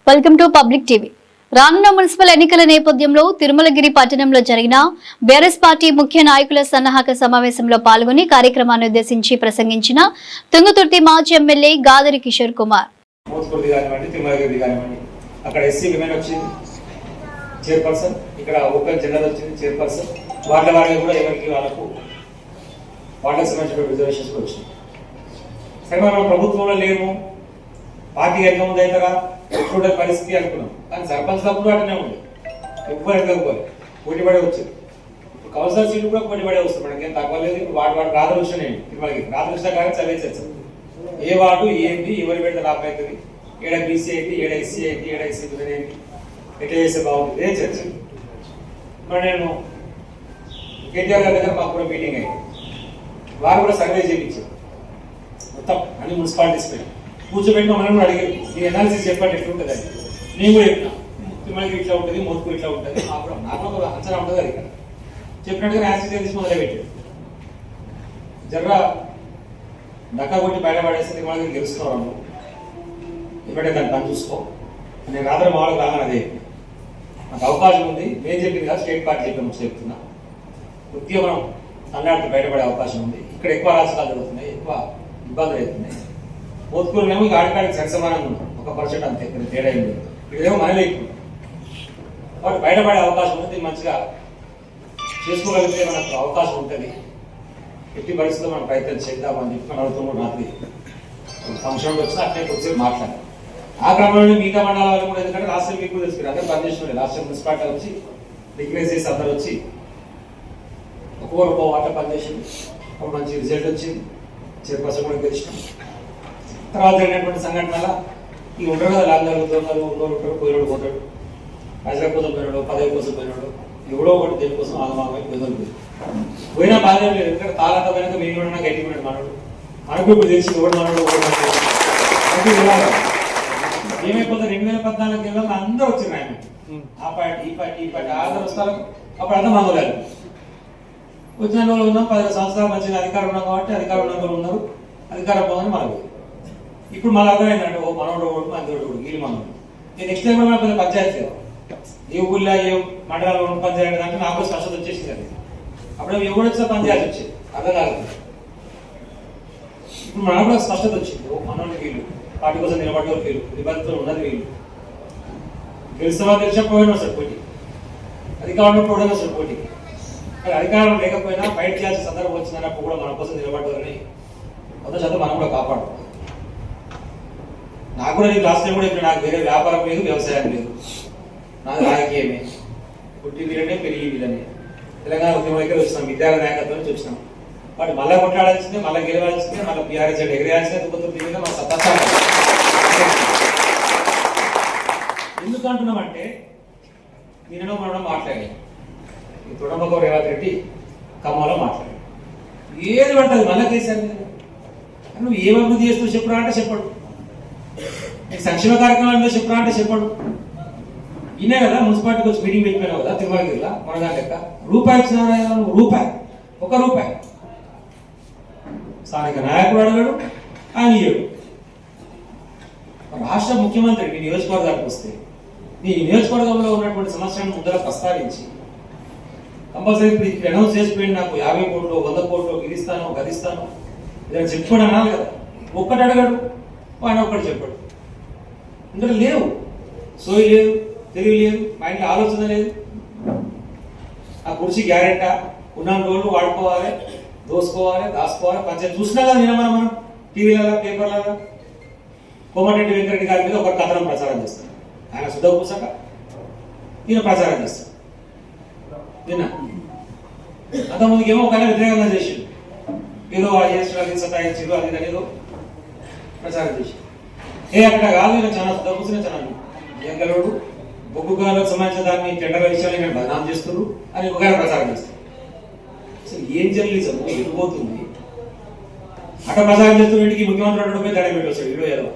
Welcome to public TV. రానున్న municipal ఎన్నికల నేపథ్యంలో తిరుమలగిరి పట్టణంలో జరిగిన బీఆర్ఎస్ పార్టీ ముఖ్య నాయకుల సన్నాహక సమావేశంలో పాల్గొని కార్యక్రమాన్ని ఉద్దేశించి ప్రసంగించిన తుంగతుర్తి మాజీ ఎమ్మెల్యే గాదరి కిషోర్ కుమార్. అక్కడ ఎస్సీ విమెన్ వచ్చింది చైర్పర్సన్, ఇక్కడ ఓపెన్ జనరల్ వచ్చింది చైర్పర్సన్, వాళ్ళ కూడా ఎవరికి వాళ్ళకు వాళ్ళకి సంబంధించిన రిజర్వేషన్స్ వచ్చింది. సరే మనం ప్రభుత్వంలో లేము, పార్టీ ఎక్కడ ముందు అవుతారా చూడే పరిస్థితి అనుకున్నాం. కానీ సర్పంచ్ తప్పుడు అటనే ఉంది, ఎక్కువ ఎక్కకపోయి పోటీపడే వచ్చింది. ఇప్పుడు కౌన్సిలర్ సీట్లు కూడా పోటీపడే వస్తుంది, మనకి ఏం తక్కువ లేదు. ఇప్పుడు వాటి రాధాకృష్ణ తిరుమలకి రాధాకృష్ణ గారికి చదివేసేది ఏ వార్డు ఏంటి, ఎవరి పెడితే లాభం అవుతుంది, ఏడ బీసీ ఏంటి, ఏడ ఎస్సీ ఏంటి, ఏడ ఎస్సీ ఏంటి, ఎట్లా చేస్తే బాగుంటుంది ఏ చర్చ. మరి నేను కేటీఆర్ గారి దగ్గర మాకు కూడా మీటింగ్ అయింది, వారు కూడా సర్వే చేయించారు మొత్తం అన్ని మున్సిపాలిటీస్ పైన కూర్చోబెట్టి మనం కూడా అడిగారు, మీరు అనాలిసిస్ చెప్పండి ఎట్లుంటుంది అని. నేను కూడా చెప్పిన తిరుమలకి ఇట్లా ఉంటుంది, మోత్కు ఇట్లా ఉంటుంది, నాకు కూడా అంచనా ఉంటుంది అది ఇక్కడ చెప్పినట్టుగా యాక్సిస్ తీసి మొదలుపెట్టారు. జర్ర డక్కా కొట్టి బయటపడేస్తే తిరుమలకి గెలుస్తున్నాను ఇప్పుడే దాన్ని పని చూసుకో. నేను రాత్రి మామూలుగా రాగానే అదే నాకు అవకాశం ఉంది, నేను చెప్పింది కాదు స్టేట్ పార్టీ చెప్పి చెప్తున్నా. కొద్దిగా మనం తమిళనాడుకి బయటపడే అవకాశం ఉంది. ఇక్కడ ఎక్కువ రాజకీయాలు జరుగుతున్నాయి, ఎక్కువ ఇబ్బందులు అవుతున్నాయి. మోత్కూరునేమో ఇక ఆడికాడికి సరిసమానంగా ఉంటాం, 1% అంతే, ఇక్కడ తేడా ఏం లేదు. ఇక్కడేమో మనలే ఎక్కువ వాటి బయటపడే అవకాశం ఉంది. మంచిగా చేసుకోగలిగితే మనకు అవకాశం ఉంటుంది. ఎట్టి పరిస్థితుల్లో మనం ప్రయత్నం చేద్దామని చెప్పి మన అడుగుతున్నాం. రాత్రి ఫంక్షన్ వచ్చినా అట్లే కొద్దిసేపు మాట్లాడాలి. ఆ క్రమంలో మిగతా మండలాలు కూడా, ఎందుకంటే రాష్ట్రం మీకు తెలుసు అందరూ పనిచేసిన రాష్ట్రం మున్సిపాలిటీ వచ్చి రిక్వెస్ట్ చేసి అందరు వచ్చి ఒక్కొక్క వాటర్ పనిచేసింది. ఒక మంచి రిజల్ట్ వచ్చింది, చైర్పర్సన్ కూడా గెలిచినాం. తర్వాత జరిగినటువంటి సంఘటనల ఈ ఉంటారు కదా, లాంగ్ జరుగుతున్నారు, ఉన్నోళ్ళు ఉంటారు, పోయినోడు పోతాడు, ప్రజల కోసం పోయినాడు, పదవి కోసం పోయినాడు, ఎవడో ఒకటి దేనికోసం ఆగమాగమై పోయి పోయినా బాధ్యత లేదు. ఎందుకంటే తాళంతా పోయినాక మేము కూడా గట్టి పోయినాడు మనోడు. మనకు ఇప్పుడు తెలిసి ఎవడు మనోడు ఏమైపోతుంది. 2014 ఏళ్ళలో అందరూ వచ్చింది ఆయన, ఆ పార్టీ ఈ పార్టీ ఈ పార్టీ అందరూ వస్తారు. అప్పుడు అంతా మందలేదు. వచ్చిన వాళ్ళు ఉన్నాం, 10 సంవత్సరాలు మంచిగా అధికారం ఉన్నాం కాబట్టి అధికారం ఉన్న వాళ్ళు ఉన్నారు, అధికారం పోదని మనకు. ఇప్పుడు మళ్ళీ అర్థమైందంటే ఓ మనోడు అందోడు వీళ్ళు మనోడు. నేను నెక్స్ట్ టైం కూడా పెద్ద పంచాయతీ లేదు, ఏ ఊళ్ళో ఏ మండలాల్లో పంచాయతీ అంటే నాకు స్పష్టత వచ్చేసింది. అది అప్పుడు ఎవరు వచ్చినా పంచాయతీ వచ్చేది అర్థం కాదు. ఇప్పుడు మనకు కూడా స్పష్టత వచ్చింది, ఓ మనోళ్ళు వీళ్ళు, పార్టీ కోసం నిలబడ్డ వీళ్ళు, నిబంధనలు ఉన్నది వీళ్ళు. గెలిచిన గెలిచకపోయినా సార్ పోటీ, అధికారంలో కూడా సార్ పోటీ. అధికారం లేకపోయినా ఫైట్ చేయాల్సిన సందర్భం వచ్చినప్పుడు కూడా మన కోసం నిలబడ్డారని 100% మనం కూడా కాపాడుతాం. నాకు కూడా నీకు లాస్ట్ టైం కూడా ఇప్పుడు నాకు వేరే వ్యాపారం లేదు, వ్యవసాయం లేదు, నాకు రాజకీయమే, పుట్టి వీరనే పెరిగి వీరనే. తెలంగాణ ఉద్యమం దగ్గర వచ్చినాం, విద్యార్థి నాయకత్వం నుంచి వచ్చినాం. వాటి మళ్ళీ కొట్లాడాల్సిందే, మళ్ళీ గెలవాల్సిందే, మళ్ళీ బీఆర్ఎస్ ఎగరేయాల్సిందే, తుప్పతుర్తి మన సత్తా. ఎందుకు అంటున్నామంటే నేను మనం మాట్లాడాం, ఈ తొడమగౌ రేవంత్ రెడ్డి ఖమ్మంలో మాట్లాడాడు, ఏది పడుతుంది మళ్ళీ కేసీఆర్ మీద. నువ్వు ఏం అభివృద్ధి చేస్తూ చెప్పరా అంటే చెప్పడు, నీకు సంక్షేమ కార్యక్రమాల చెప్పరా అంటే చెప్పడు. ఈయనే కదా మున్సిపాలిటీకి వచ్చి మీటింగ్ పెట్టిపోయినావు కదా తిరుమలగిరిలో, మన దాని లెక్క రూపాయి ఇచ్చినా రూపాయి, ₹1 స్థానిక నాయకుడు అడగడు, ఆయన ఇయ్యడు. రాష్ట్ర ముఖ్యమంత్రి నీ నియోజకవర్గానికి వస్తే నీ నియోజకవర్గంలో ఉన్నటువంటి సమస్యలను ముందర ప్రస్తావించి కంపల్సరీ ఇప్పుడు అనౌన్స్ చేసిపోయింది, నాకు 50 కోట్లు 100 కోట్లు గిరిస్తాను గదిస్తాను ఇదని చెప్పుకోవడం అనాలి కదా. ఒక్కటి అడగడు, ఆయన ఒక్కటి చెప్పాడు. ఇంకా లేవు, సోయి లేదు, తెలివి లేదు, మైండ్లో ఆలోచన లేదు. ఆ కుర్చీ గ్యారెంటా, ఉన్న రోజులు వాడుకోవాలి, దోసుకోవాలి, దాచుకోవాలి. పంచాయతీ చూసినా కదా నిన్న మనం టీవీలలో పేపర్లలో కోమటిరెడ్డి వెంకరెడ్డి గారి మీద ఒక కథనం ప్రచారం చేస్తాం. ఆయన శుద్ధ పూసక ఈయన ప్రచారం చేస్తాం. నిన్న అంతకుముందుకేమో ఒక వ్యతిరేకంగా చేసిండు, ఏదో చేసిన సతాయించారు, అది ఏదో ప్రచారం చేసి అక్కడ కాదు. ఈయన చాలా శుద్ధ పూసిన చాలా ఎంగలోడు బొగ్గుగాలకు సంబంధించిన దాన్ని టెండర్ల విషయాన్ని నేను బదనాం చేస్తున్నారు అని ఒక ప్రచారం చేస్తారు. అసలు ఏం జర్నలిజం ఎడిపోతుంది. అట ప్రచారం చేస్తున్నటికి ముఖ్యమంత్రి అడ్డపోయి తడ పెట్టి వస్తాడు, వీడియో ఏదో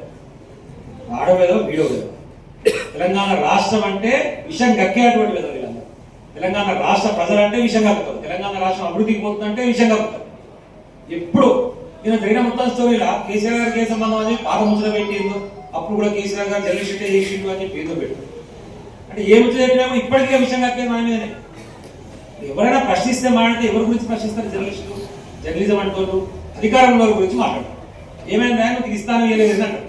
ఆడవేదో వీడియో ఏదో. తెలంగాణ రాష్ట్రం అంటే విషయం గక్కేటువంటి విధంగా వీళ్ళందరూ. తెలంగాణ రాష్ట్ర ప్రజలంటే విషయం కక్కుతారు, తెలంగాణ రాష్ట్రం అభివృద్ధికి పోతుందంటే విషయం కక్కుతారు. ఎప్పుడు ఈయన జరిగిన మొత్తం స్టోరీలా కేసీఆర్ గారికి ఏ సంబంధం అని పాత ముచ్చట పెట్టిందో అప్పుడు కూడా కేసీఆర్ గారు జర్నలిస్ట్ ఏ షీట్ అని చెప్పి ఏదో పెట్టారు. అంటే ఏమి చెప్పినామో ఇప్పటికీ ఆ విషయం కక్కే మన మీదనే. ఎవరైనా ప్రశ్నిస్తే మాట్లాడితే ఎవరి గురించి ప్రశ్నిస్తారు? జర్నలిస్టులు, జర్నలిజం అంటోళ్ళు, అధికారంలో గురించి మాట్లాడతారు. ఏమైందా నువ్వు ఇస్తాను ఇవ్వలేదు అంటారు.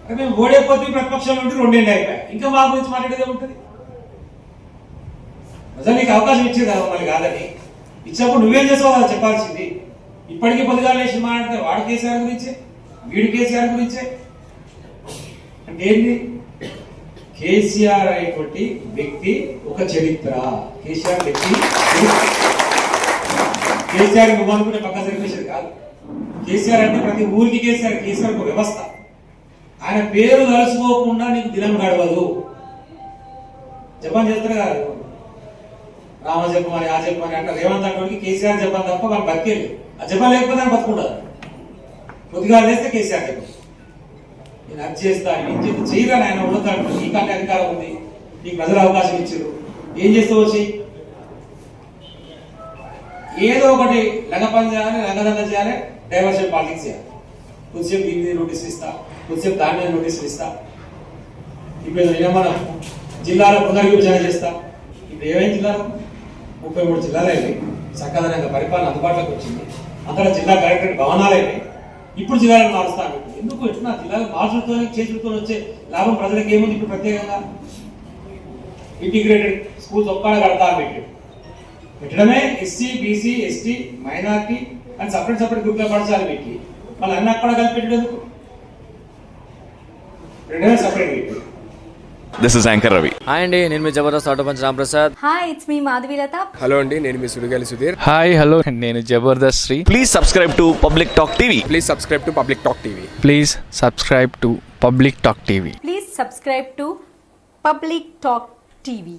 అంటే మేము ఓడైపోతే ప్రతిపక్షంలో ఉంటే 2 ఏళ్ళు అయిపోయాయి, ఇంకా మా గురించి మాట్లాడేదే ఉంటుంది. అసలు నీకు అవకాశం ఇచ్చేది కదా మళ్ళీ కాదని. ఇచ్చినప్పుడు నువ్వేం చేసావు కదా చెప్పాల్సింది. ఇప్పటికీ పొద్దుగాల లేచి మాట్లాడితే వాడు కేసీఆర్ గురించే, వీడు కేసీఆర్ గురించే. అంటే ఏంటి? కేసీఆర్ అనేటువంటి వ్యక్తి ఒక చరిత్ర. కేసీఆర్ వ్యక్తి కేసీఆర్ నువ్వు అనుకునే పక్క సరిపేసేది కాదు. కేసీఆర్ అంటే ప్రతి ఊరికి కేసీఆర్. కేసీఆర్ ఒక వ్యవస్థ. ఆయన పేరు తలుసుకోకుండా నీకు దినం గడవదు. జపాన్ చేస్తారు కదా, రామ జపమని ఆ జపమని అంటే రేవంత్ అంటే కేసీఆర్ జపాన్ తప్ప వాళ్ళు బతికేది. ఆ జపాన్ లేకపోతే ఆయన బతుకుంటారు. కొద్దిగా లేస్తే కేసీఆర్ జపం. నేను అది చేస్తా, నేను చేస్తా చేయరా ఆయన ఉండతాడు. నీకు అన్ని అధికారం ఉంది, నీకు ప్రజలు అవకాశం ఇచ్చారు, ఏం చేస్తావు వచ్చి ఏదో ఒకటి లంగ పని చేయాలి, లంగదండ చేయాలి, డైవర్షన్ పాలిటిక్స్ చేయాలి. కొద్దిసేపు దీని మీద నోటీసులు ఇస్తా, కొద్దిసేపు దాని మీద నోటీసులు ఇస్తా. ఇప్పుడు మనం జిల్లాలో పునర్విభజన చేస్తా. ఇప్పుడు ఏమేమి జిల్లాలు? 33 జిల్లాలు అయినాయి. చక్కదనంగా పరిపాలన అందుబాటులోకి వచ్చింది. అంతటా జిల్లా కలెక్టరేట్ భవనాలు అయినాయి. ఇప్పుడు జిల్లాలను మారుస్తాను. ఎందుకు ఎట్లా జిల్లాలు మార్చులతో చేతులతో వచ్చే లాభం ప్రజలకు ఏముంది? ఇప్పుడు ప్రత్యేకంగా ఇంటిగ్రేటెడ్ స్కూల్స్ ఒక్కడ కడతా పెట్టడమే. ఎస్సీ, బీసీ, ఎస్టీ, మైనార్టీ అని సపరేట్ గ్రూప్ గా పరచాలి పెట్టి మళ్ళీ అన్ని అక్కడ కలిపి పెట్టేందుకు పెట్టడమే సపరేట్ పెట్టి. This is anchor Ravi. Hi అండి, నేను మీ Jabardasth auto punch Ramprasad. Hi, it's me Madhavilatha. Hello అండి, నేను మీ సుడిగాలి సుధీర్. హాయ్ హలో, నేను Jabardasth Sri. Please subscribe to public talk TV. Please subscribe to public talk TV. Please subscribe to public talk TV. Please subscribe to public talk TV.